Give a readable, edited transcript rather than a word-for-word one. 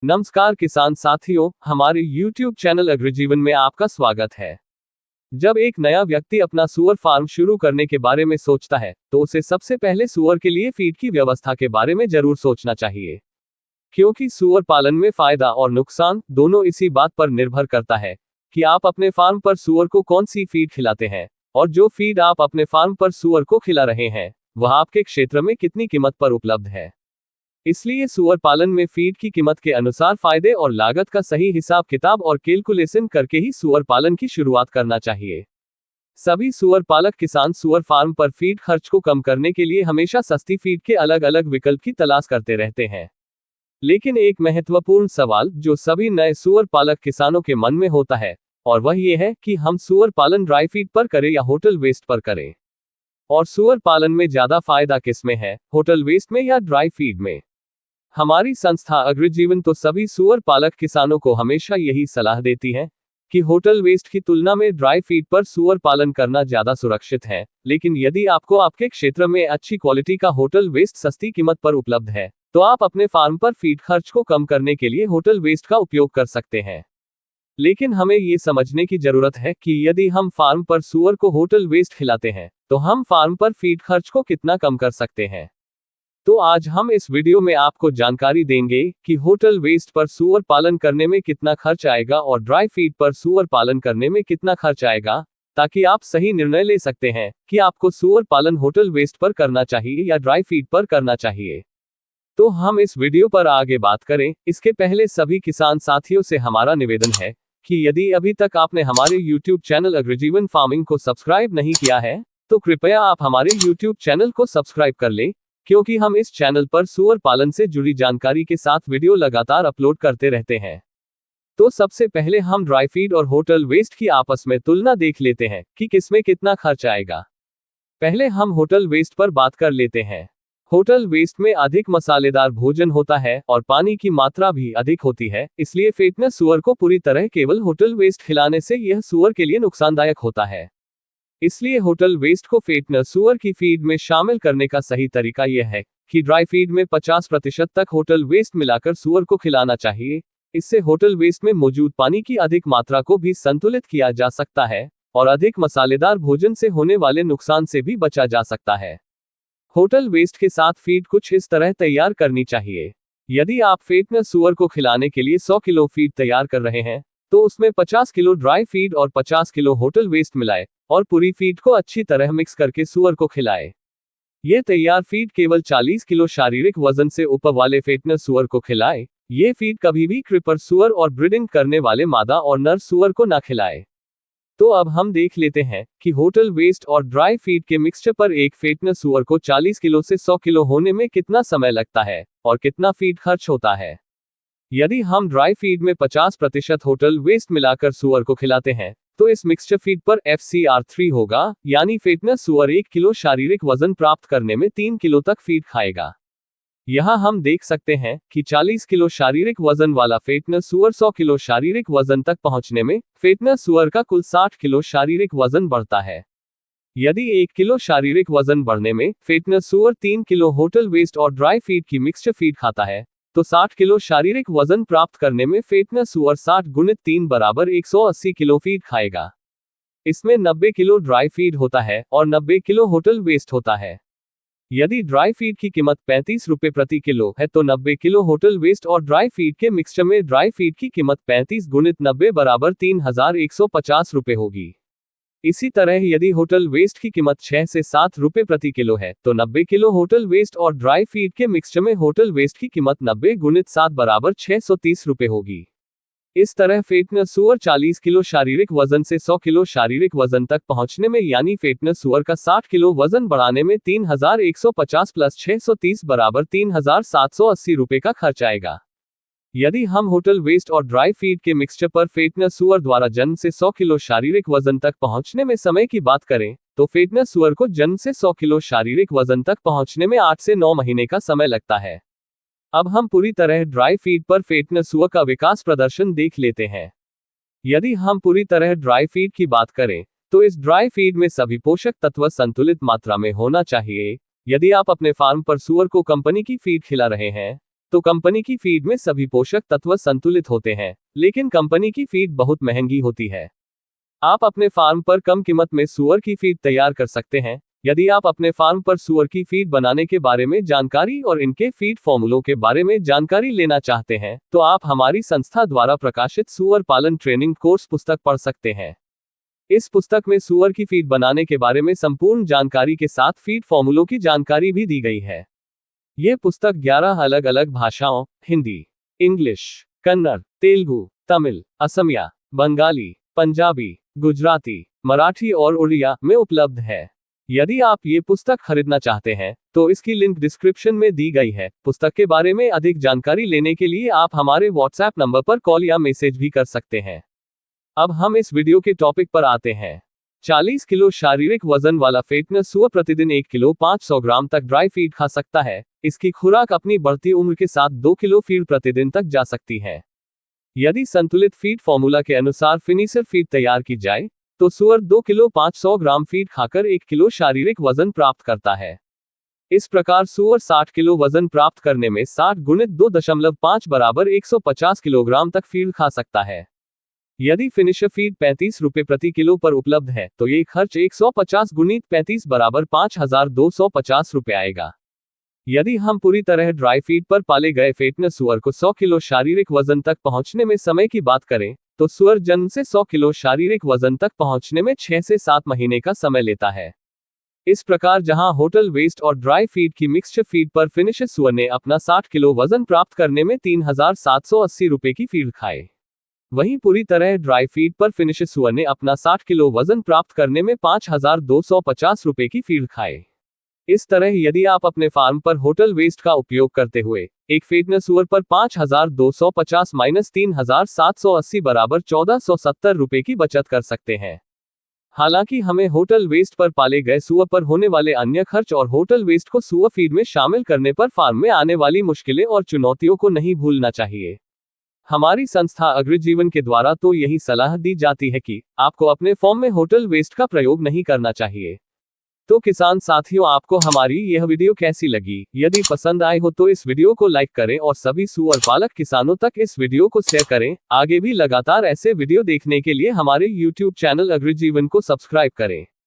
नमस्कार किसान साथियों, हमारे YouTube चैनल अग्रजीवन में आपका स्वागत है। जब एक नया व्यक्ति अपना सूअर फार्म शुरू करने के बारे में सोचता है, तो उसे सबसे पहले सूअर के लिए फीड की व्यवस्था के बारे में जरूर सोचना चाहिए। क्योंकि सूअर पालन में फायदा और नुकसान दोनों इसी बात पर निर्भर करता है कि आप अपने फार्म पर सूअर को कौन सी फीड खिलाते हैं, और जो फीड आप अपने फार्म पर सूअर को खिला रहे हैं, वह आपके क्षेत्र में कितनी कीमत पर उपलब्ध है। इसलिए सूअर पालन में फीड की कीमत के अनुसार फायदे और लागत का सही हिसाब किताब और कैलकुलेशन करके ही सूअर पालन की शुरुआत करना चाहिए। सभी सूअर पालक किसान सूअर फार्म पर फीड खर्च को कम करने के लिए हमेशा सस्ती फीड के अलग अलग विकल्प की तलाश करते रहते हैं। लेकिन एक महत्वपूर्ण सवाल जो सभी नए सूअर पालक किसानों के मन में होता है, और वह ये है कि हम सूअर पालन ड्राई फीड पर करें या होटल वेस्ट पर करें। और सूअर पालन में ज्यादा फायदा किसमें है, होटल वेस्ट में या ड्राई फीड में। हमारी संस्था अग्रजीवन तो सभी सूअर पालक किसानों को हमेशा यही सलाह देती है कि होटल वेस्ट की तुलना में ड्राई फीड पर सूअर पालन करना ज्यादा सुरक्षित है। लेकिन यदि आपको आपके क्षेत्र में अच्छी क्वालिटी का होटल वेस्ट सस्ती कीमत पर उपलब्ध है, तो आप अपने फार्म पर फीड खर्च को कम करने के लिए होटल वेस्ट का उपयोग कर सकते हैं। लेकिन हमें ये समझने की जरूरत है कि यदि हम फार्म पर सूअर को होटल वेस्ट खिलाते हैं, तो हम फार्म पर फीड खर्च को कितना कम कर सकते हैं। तो आज हम इस वीडियो में आपको जानकारी देंगे कि होटल वेस्ट पर सूअर पालन करने में कितना खर्च आएगा और ड्राई फीड पर सूअर पालन करने में कितना खर्च आएगा, ताकि आप सही निर्णय ले सकते हैं कि आपको सूअर पालन होटल वेस्ट पर करना चाहिए या ड्राई फीड पर करना चाहिए। तो हम इस वीडियो पर आगे बात करें, इसके पहले सभी किसान साथियों से हमारा निवेदन है कि यदि अभी तक आपने हमारे YouTube चैनल अग्रजीवन फार्मिंग को सब्सक्राइब नहीं किया है, तो कृपया आप हमारे YouTube चैनल को सब्सक्राइब कर लें, क्योंकि हम इस चैनल पर सूअर पालन से जुड़ी जानकारी के साथ वीडियो लगातार अपलोड करते रहते हैं। तो सबसे पहले हम ड्राई फीड और होटल वेस्ट की आपस में तुलना देख लेते हैं कि किसमें कितना खर्च आएगा। पहले हम होटल वेस्ट पर बात कर लेते हैं। होटल वेस्ट में अधिक मसालेदार भोजन होता है और पानी की मात्रा भी अधिक होती है, इसलिए फेटनेस सूअर को पूरी तरह केवल होटल वेस्ट खिलाने से यह सूअर के लिए नुकसानदायक होता है। इसलिए होटल वेस्ट को फेटनर सूअर की फीड में शामिल करने का सही तरीका यह है कि ड्राई फीड में 50% तक होटल वेस्ट मिलाकर सूअर को खिलाना चाहिए। इससे होटल वेस्ट में मौजूद पानी की अधिक मात्रा को भी संतुलित किया जा सकता है और अधिक मसालेदार भोजन से होने वाले नुकसान से भी बचा जा सकता है। होटल वेस्ट के साथ फीड कुछ इस तरह तैयार करनी चाहिए। यदि आप फेटनर सूअर को खिलाने के लिए 100 किलो फीड तैयार कर रहे हैं, तो उसमें 50 किलो ड्राई फीड और 50 किलो होटल वेस्ट मिलाए और पूरी फीड को अच्छी तरह मिक्स करके सूअर को खिलाए। ये तैयार फीड केवल 40 किलो शारीरिक वजन से ऊपर वाले फेटनर सूअर को खिलाए। ये फीड कभी भी क्रिपर सूअर और ब्रीडिंग करने वाले मादा और नर सूअर को ना खिलाए। तो अब हम देख लेते हैं कि होटल वेस्ट और ड्राई फीड के मिक्सचर पर एक फेटनर सूअर को 40 किलो से 100 किलो होने में कितना समय लगता है और कितना फीड खर्च होता है। यदि हम ड्राई फीड में 50% होटल वेस्ट मिलाकर सूअर को खिलाते हैं, तो इस मिक्सचर फीड पर FCR3 होगा, यानी फेटनस सूअर 1 किलो शारीरिक वजन प्राप्त करने में 3 किलो तक फीड खाएगा। यहाँ हम देख सकते हैं कि 40 किलो शारीरिक वजन वाला फेटनस सूअर 100 किलो शारीरिक वजन तक पहुंचने में फेटनस सूअर का कुल 60 किलो शारीरिक वजन बढ़ता है। यदि 1 किलो शारीरिक वजन बढ़ने में फेटनस सूअर 3 किलो होटल वेस्ट और ड्राई फीड की मिक्सचर फीड खाता है, तो 60 किलो शारीरिक वजन प्राप्त करने में फेटनस सूअर 60 गुणित 3 बराबर 180 किलो फीड खाएगा। इसमें 90 किलो ड्राई फीड होता है और 90 किलो होटल वेस्ट होता है। यदि ड्राई फीड की कीमत 35 रुपए प्रति किलो है, तो 90 किलो होटल वेस्ट और ड्राई फीड के मिक्सचर में ड्राई फीड की कीमत 35 गुणित 90 बराबर 3150 रुपए होगी। इसी तरह यदि होटल वेस्ट की कीमत 6 से 7 रुपए प्रति किलो है, तो 90 किलो होटल वेस्ट और ड्राई फीड के मिक्सचर में होटल वेस्ट की कीमत 90 गुणित 7 बराबर 630 रुपए होगी। इस तरह फेटनस सूअर 40 किलो शारीरिक वजन से 100 किलो शारीरिक वजन तक पहुंचने में, यानी फेटनस सूअर का 60 किलो वजन बढ़ाने में 3150 प्लस 630 बराबर 3780 रुपए का खर्च आएगा। यदि हम होटल वेस्ट और ड्राई फीड के मिक्सचर पर फेटनस सूअर द्वारा जन्म से 100 किलो शारीरिक वजन तक पहुंचने में समय की बात करें, तो फेटनस सूअर को जन्म से 100 किलो शारीरिक वजन तक पहुंचने में 8 से 9 महीने का समय लगता है। अब हम पूरी तरह ड्राई फीड पर फेटनस सूअर का विकास प्रदर्शन देख लेते हैं। यदि हम पूरी तरह ड्राई फीड की बात करें, तो इस ड्राई फीड में सभी पोषक तत्व संतुलित मात्रा में होना चाहिए। यदि आप अपने फार्म पर सूअर को कंपनी की फीड खिला रहे हैं, तो कंपनी की फीड में सभी पोषक तत्व संतुलित होते हैं, लेकिन कंपनी की फीड बहुत महंगी होती है। आप अपने फार्म पर कम कीमत में सूअर की फीड तैयार कर सकते हैं। यदि आप अपने फार्म पर सूअर की फीड बनाने के बारे में जानकारी और इनके फीड फॉर्मूलों के बारे में जानकारी लेना चाहते हैं, तो आप हमारी संस्था द्वारा प्रकाशित सूअर पालन ट्रेनिंग कोर्स पुस्तक पढ़ सकते हैं। इस पुस्तक में सूअर की फीड बनाने के बारे में संपूर्ण जानकारी के साथ फीड फॉर्मूलों की जानकारी भी दी गई है। यह पुस्तक 11 अलग अलग भाषाओं, हिंदी, इंग्लिश, कन्नड़, तेलुगु, तमिल, असमिया, बंगाली, पंजाबी, गुजराती, मराठी और उड़िया में उपलब्ध है। यदि आप ये पुस्तक खरीदना चाहते हैं, तो इसकी लिंक डिस्क्रिप्शन में दी गई है। पुस्तक के बारे में अधिक जानकारी लेने के लिए आप हमारे व्हाट्सएप नंबर पर कॉल या मैसेज भी कर सकते हैं। अब हम इस वीडियो के टॉपिक पर आते हैं। 40 किलो शारीरिक वजन वाला फेटनेस सूअर प्रतिदिन 1 किलो 500 ग्राम तक ड्राई फीड खा सकता है। इसकी खुराक अपनी बढ़ती उम्र के साथ 2 किलो फीड प्रतिदिन तक जा सकती है। यदि संतुलित फीड फॉर्मूला के अनुसार फिनिशर फीड तैयार की जाए, तो सूअर 2 किलो 500 ग्राम फीड खाकर 1 किलो शारीरिक वजन प्राप्त करता है। इस प्रकार सूअर 60 किलो वजन प्राप्त करने में 60 गुणित 2.5 बराबर 150 किलोग्राम तक फीड खा सकता है। यदि फिनिशर फीड 35 रुपये प्रति किलो पर उपलब्ध है, तो ये खर्च 150 गुणित 35 बराबर 5250 रुपये आएगा। यदि हम पूरी तरह ड्राई फीड पर पाले गए फेटनेस सूअर को 100 किलो शारीरिक वजन तक पहुंचने में समय की बात करें, तो सूअर जन्म से 100 किलो शारीरिक वजन तक पहुंचने में 6 से 7 महीने का समय लेता है। इस प्रकार जहां होटल वेस्ट और ड्राई फीड की मिक्सचर फीड पर फिनिशर सूअर ने अपना 60 किलो वजन प्राप्त करने में 3780 रुपये की फीड खाए, वहीं पूरी तरह ड्राई फीड पर फिनिशर सूअर ने अपना 60 किलो वजन प्राप्त करने में 5250 रुपये की फीड खाए। इस तरह यदि आप अपने फार्म पर होटल वेस्ट का उपयोग करते हुए एक फेटनेस सूअर पर 5250 माइनस 3780 बराबर 1470 रुपये की बचत कर सकते हैं। हालांकि हमें होटल वेस्ट पर पाले गए सूअर पर होने वाले अन्य खर्च और होटल वेस्ट को सूअर फीड में शामिल करने पर फार्म में आने वाली मुश्किलें और चुनौतियों को नहीं भूलना चाहिए। हमारी संस्था अग्रजीवन के द्वारा तो यही सलाह दी जाती है कि आपको अपने फार्म में होटल वेस्ट का प्रयोग नहीं करना चाहिए। तो किसान साथियों, आपको हमारी यह वीडियो कैसी लगी? यदि पसंद आए हो तो इस वीडियो को लाइक करें और सभी सूअर पालक किसानों तक इस वीडियो को शेयर करें। आगे भी लगातार ऐसे वीडियो देखने के लिए हमारे YouTube चैनल अग्रजीवन को सब्सक्राइब करें।